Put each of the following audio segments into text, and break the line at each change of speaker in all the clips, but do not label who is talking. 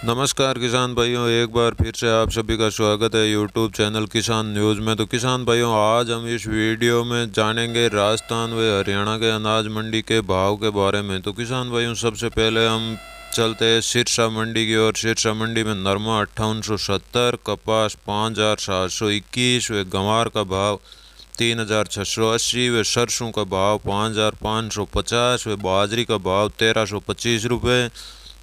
नमस्कार किसान भाइयों, एक बार फिर से आप सभी का स्वागत है यूट्यूब चैनल किसान न्यूज़ में। तो किसान भाइयों, आज हम इस वीडियो में जानेंगे राजस्थान व हरियाणा के अनाज मंडी के भाव के बारे में। तो किसान भाइयों, सबसे पहले हम चलते हैं सिरसा मंडी की ओर। सिरसा मंडी में नरमा 5870, कपास 5721 व गंवार का भाव 3680 व सरसों का भाव 5550 व बाजरी का भाव 1325 रुपये,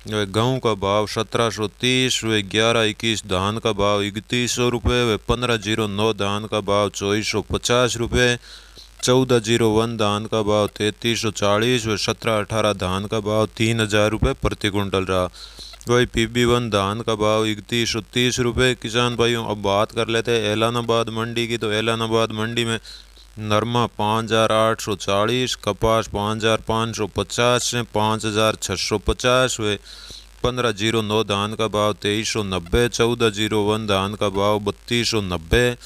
गेहूँ का भाव 1730 व 1121 धान का भाव 3100 रुपये व 1509 धान का भाव 2450 रुपये, 1401 धान का भाव 3340 व 1718 धान का भाव 3000 रुपये प्रति क्विंटल रहा। वही PB1 धान का भाव 3130 रुपये। किसान भाइयों, अब बात कर लेते हैं ऐलानाबाद मंडी की। तो ऐलानाबाद मंडी में नरमा 5840, कपास 5550 से 5650 व 1509 धान का भाव 2390, 1401 धान का भाव 3290,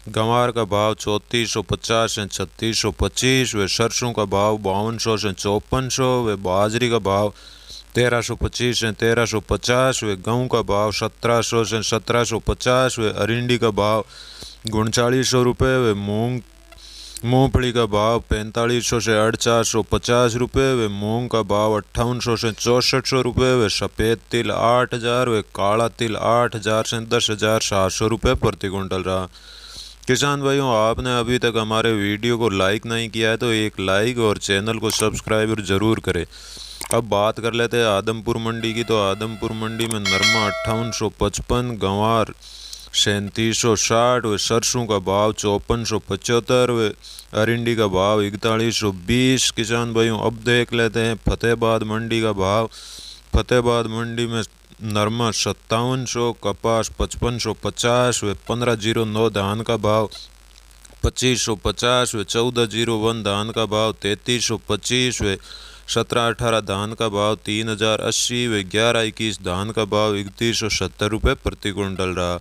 गंवार का भाव 3450 से 3625 व सरसों का भाव 5200 से 5400 व बाजरी का भाव 1325 से 1350 व गेहूँ का भाव 1700 से 1750 व अरिंडी का भाव 3900 रुपये व मूंगफली का भाव 4500 से 4850 रुपये व मूंग का भाव 5800 से 6400 रुपये व सफ़ेद तिल 8000 व काला तिल 8000 से 10700 रुपये प्रति क्विंटल रहा। किसान भाइयों, आपने अभी तक हमारे वीडियो को लाइक नहीं किया है तो एक लाइक और चैनल को सब्सक्राइब ज़रूर करें। अब बात कर लेते हैं आदमपुर मंडी की। तो आदमपुर मंडी में नरमा 5855, गंवार 3760 व सरसों का भाव 5475 व अरिंडी का भाव 4120। किसान भाइयों, अब देख लेते हैं फतेहाबाद मंडी का भाव। फतेहाबाद मंडी में नरमा 5700, कपास 5550 व 1509 धान का भाव 2550 व 1401 धान का भाव 3325 व 1718 धान का भाव 3080 व 1121 धान का भाव 3170 रुपये प्रति क्विंटल रहा।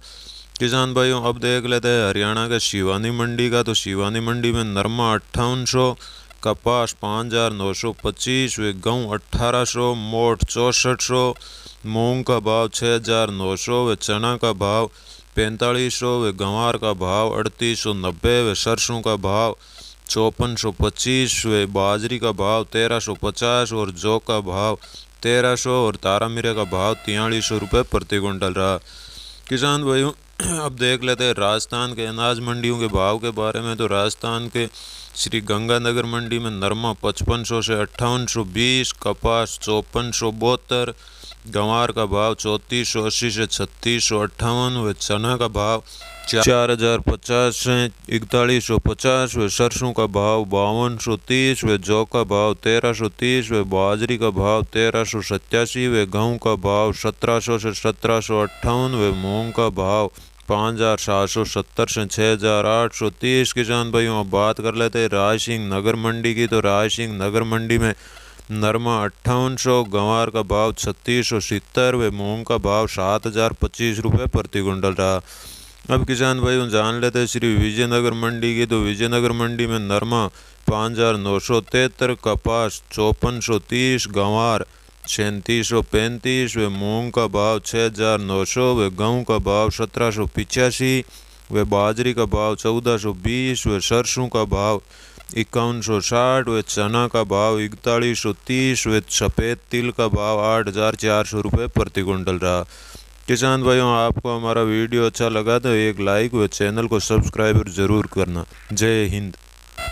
किसान भाइयों, अब देख लेते हैं हरियाणा के शिवानी मंडी का। तो शिवानी मंडी में नरमा 5800, कपास 5925 व गेहूँ 1800, मोट 6400, मूंग का भाव 6900 व चना का भाव 4500 व गंवार का भाव 3890 व सरसों का भाव 5425 व बाजरी का भाव 1350 और जौ का भाव 1300 और तारा मिरे का भाव 4300 रुपये प्रति क्विंटल रहा। किसान भाइयों, अब देख लेते हैं राजस्थान के अनाज मंडियों के भाव के बारे में। तो राजस्थान के श्री गंगानगर मंडी में नरमा 5500 से 5820, कपास 5472, गंवार का भाव 3480 से 3658 व चना का भाव 4050 से 4150 व सरसों का भाव 5230 व जौ का भाव 1330 व बाजरी का भाव 1387 व गेहूँ का भाव 1700 से 1758 व मूंग का भाव 5770 से 6830। किसान भाइयों, अब बात कर लेते हैं रायसिंह नगर मंडी की। तो रायसिंह नगर मंडी में नरमा 5800, गंवार का भाव 3670 व मूंग का भाव 7025 रुपये प्रति क्विंटल रहा। अब किसान भाइयों, जान लेते हैं श्री विजयनगर मंडी की। तो विजयनगर मंडी में नरमा 5973, कपास 5430, गंवार 3735 व मूंग का भाव 6900 व गेहूँ का भाव 1785 व बाजरी का भाव 1420 व सरसों का भाव 5160 व चना का भाव 4130 व सफ़ेद तिल का भाव 8400 रुपये प्रति क्विंटल रहा। किसान भाइयों, आपको हमारा वीडियो अच्छा लगा तो एक लाइक व चैनल को सब्सक्राइब ज़रूर करना। जय हिंद।